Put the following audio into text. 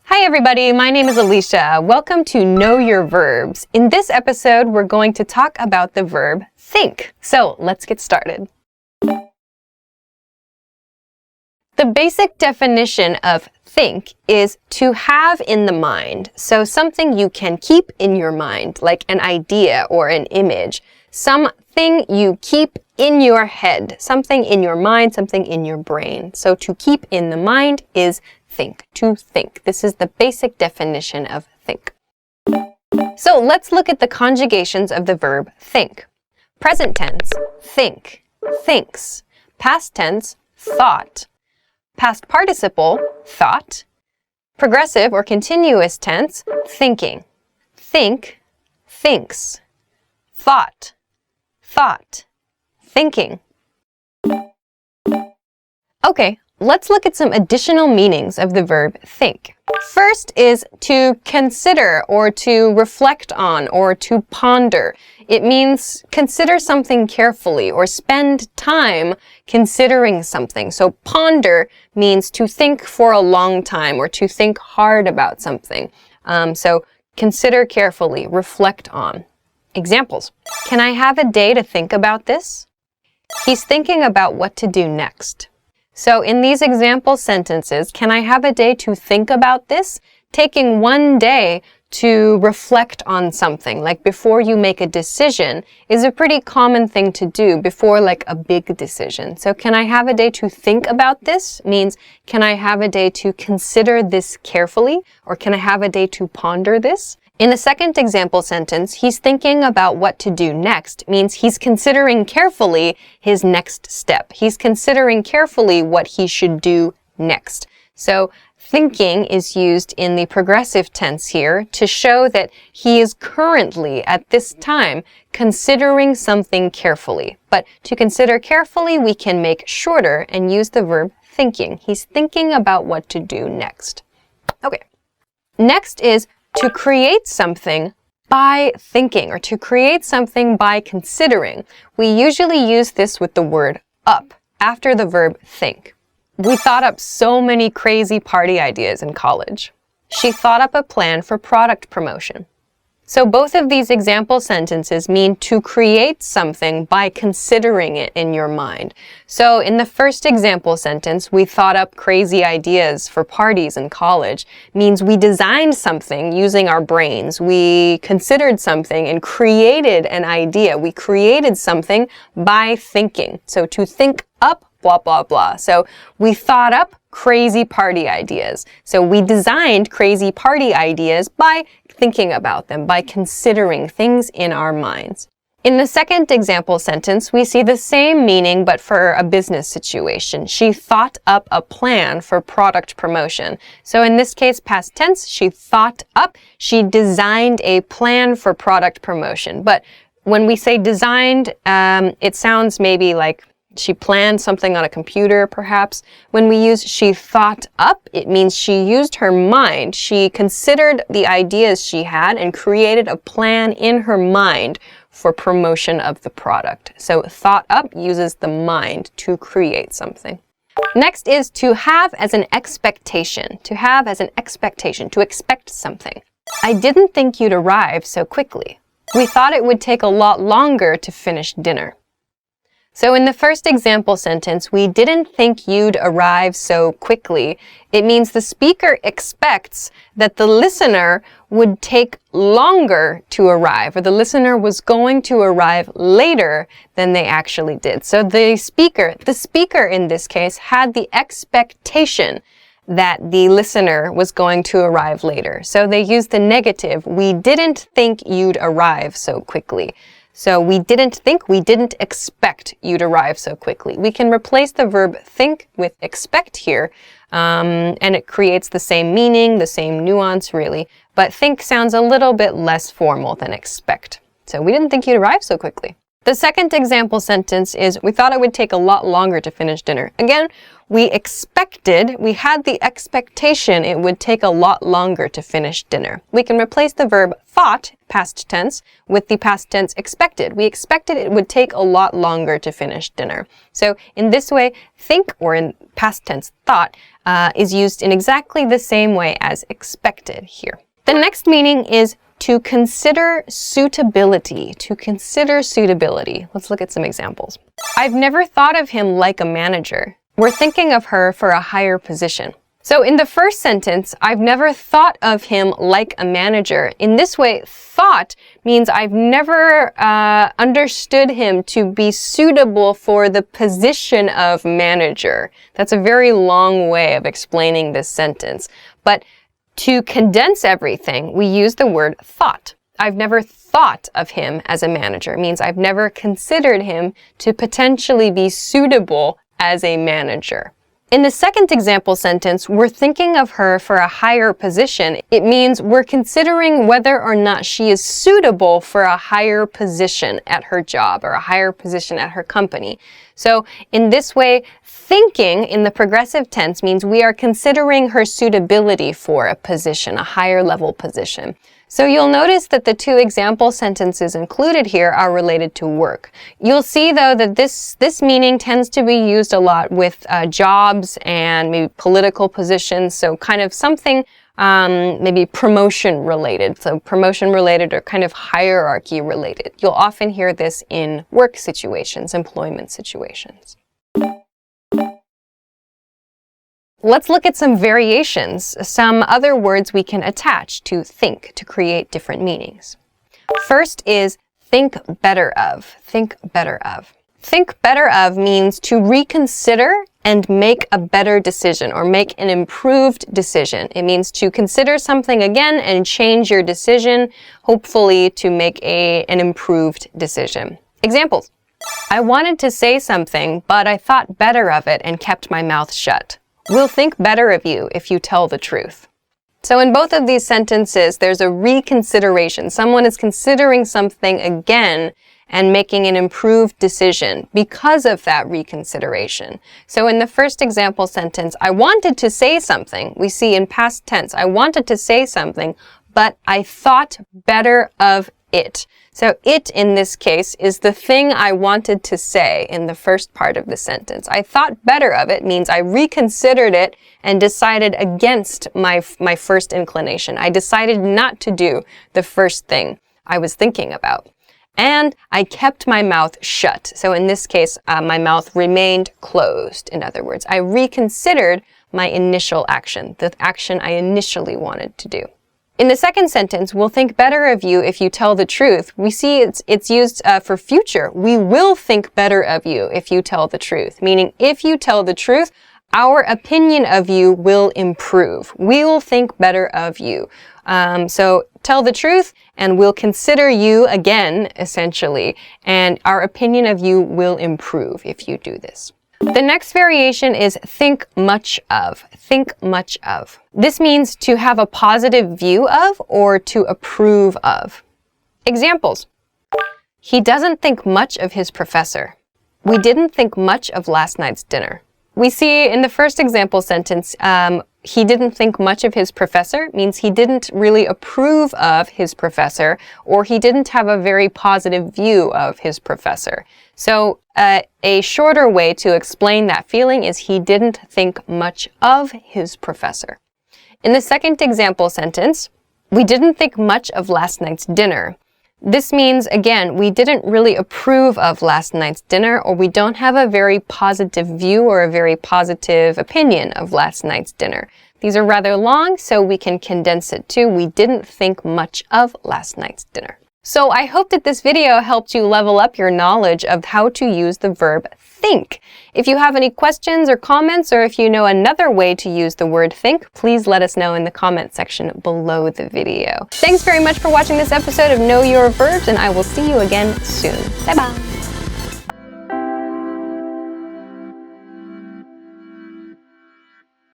Hi everybody, my name is Alicia. Welcome to Know Your Verbs. In this episode, we're going to talk about the verb think. So let's get started. The basic definition of think is to have in the mind. So something you can keep in your mind, like an idea or an image. Something you keep in your head, something in your mind, something in your brain. So to keep in the mind is think, to think. This is the basic definition of think. So let's look at the conjugations of the verb think. Present tense, think, thinks. Past tense, thought. Past participle, thought. Progressive or continuous tense, thinking. Think, thinks. Thought, thought, thinking. Okay, let's look at some additional meanings of the verb think. First is to consider or to reflect on or to ponder. It means consider something carefully or spend time considering something. So ponder means to think for a long time or to think hard about something. So consider carefully, reflect on. Examples. Can I have a day to think about this? He's thinking about what to do next. So in these example sentences, can I have a day to think about this? Taking one day to reflect on something, like before you make a decision, is a pretty common thing to do before like a big decision. So can I have a day to think about this means, can I have a day to consider this carefully? Or can I have a day to ponder this? In the second example sentence, he's thinking about what to do next means he's considering carefully his next step. He's considering carefully what he should do next. So thinking is used in the progressive tense here to show that he is currently, at this time, considering something carefully. But to consider carefully, we can make shorter and use the verb thinking. He's thinking about what to do next. Okay. Next is to create something by thinking, or to create something by considering. We usually use this with the word up after the verb think. We thought up so many crazy party ideas in college. She thought up a plan for product promotion. So both of these example sentences mean to create something by considering it in your mind. So in the first example sentence, we thought up crazy ideas for parties in college, means we designed something using our brains. We considered something and created an idea. We created something by thinking. So to think up, blah, blah, blah. So we thought up crazy party ideas. So we designed crazy party ideas by thinking about them, by considering things in our minds. In the second example sentence, we see the same meaning but for a business situation. She thought up a plan for product promotion. So in this case, past tense, she thought up, she designed a plan for product promotion. But when we say designed, it sounds maybe like she planned something on a computer, perhaps. When we use she thought up, it means she used her mind. She considered the ideas she had and created a plan in her mind for promotion of the product. So thought up uses the mind to create something. Next is to have as an expectation. To have as an expectation, to expect something. I didn't think you'd arrive so quickly. We thought it would take a lot longer to finish dinner. So in the first example sentence, we didn't think you'd arrive so quickly. It means the speaker expects that the listener would take longer to arrive, or the listener was going to arrive later than they actually did. So the speaker in this case had the expectation that the listener was going to arrive later. So they used the negative. We didn't think you'd arrive so quickly. So we didn't think, we didn't expect you'd arrive so quickly. We can replace the verb think with expect here, and it creates the same meaning, the same nuance really, but think sounds a little bit less formal than expect. So we didn't think you'd arrive so quickly. The second example sentence is, we thought it would take a lot longer to finish dinner. Again, we had the expectation it would take a lot longer to finish dinner. We can replace the verb thought, past tense, with the past tense expected. We expected it would take a lot longer to finish dinner. So in this way, think, or in past tense thought, is used in exactly the same way as expected here. The next meaning is to consider suitability. To consider suitability. Let's look at some examples. I've never thought of him like a manager. We're thinking of her for a higher position. So in the first sentence, I've never thought of him like a manager. In this way, thought means I've never understood him to be suitable for the position of manager. That's a very long way of explaining this sentence. But to condense everything, we use the word thought. I've never thought of him as a manager. It means I've never considered him to potentially be suitable as a manager. In the second example sentence, we're thinking of her for a higher position. It means we're considering whether or not she is suitable for a higher position at her job or a higher position at her company. So in this way, thinking in the progressive tense means we are considering her suitability for a position, a higher level position. So you'll notice that the two example sentences included here are related to work. You'll see, though, that this meaning tends to be used a lot with jobs and maybe political positions, so kind of something maybe promotion related. So promotion related or kind of hierarchy related. You'll often hear this in work situations, employment situations. Let's look at some variations, some other words we can attach to think to create different meanings. First is think better of. Think better of. Think better of means to reconsider and make a better decision or make an improved decision. It means to consider something again and change your decision, hopefully to make an improved decision. Examples. I wanted to say something, but I thought better of it and kept my mouth shut. We'll think better of you if you tell the truth. So in both of these sentences, there's a reconsideration. Someone is considering something again and making an improved decision because of that reconsideration. So in the first example sentence, I wanted to say something. We see in past tense, I wanted to say something, but I thought better of it. So it, in this case, is the thing I wanted to say in the first part of the sentence. I thought better of it means I reconsidered it and decided against my first inclination. I decided not to do the first thing I was thinking about. And I kept my mouth shut. So in this case, my mouth remained closed. In other words, I reconsidered my initial action, the action I initially wanted to do. In the second sentence, we'll think better of you if you tell the truth. We see it's used for future. We will think better of you if you tell the truth, meaning if you tell the truth, our opinion of you will improve. We will think better of you. So tell the truth and we'll consider you again, essentially, and our opinion of you will improve if you do this. The next variation is think much of. Think much of. This means to have a positive view of or to approve of. Examples. He doesn't think much of his professor. We didn't think much of last night's dinner. We see in the first example sentence, he didn't think much of his professor means he didn't really approve of his professor, or he didn't have a very positive view of his professor. So a shorter way to explain that feeling is he didn't think much of his professor. In the second example sentence, we didn't think much of last night's dinner. This means, again, we didn't really approve of last night's dinner, or we don't have a very positive view or a very positive opinion of last night's dinner. These are rather long, so we can condense it to we didn't think much of last night's dinner. So I hope that this video helped you level up your knowledge of how to use the verb think. If you have any questions or comments, or if you know another way to use the word think, please let us know in the comment section below the video. Thanks very much for watching this episode of Know Your Verbs, and I will see you again soon. Bye-bye.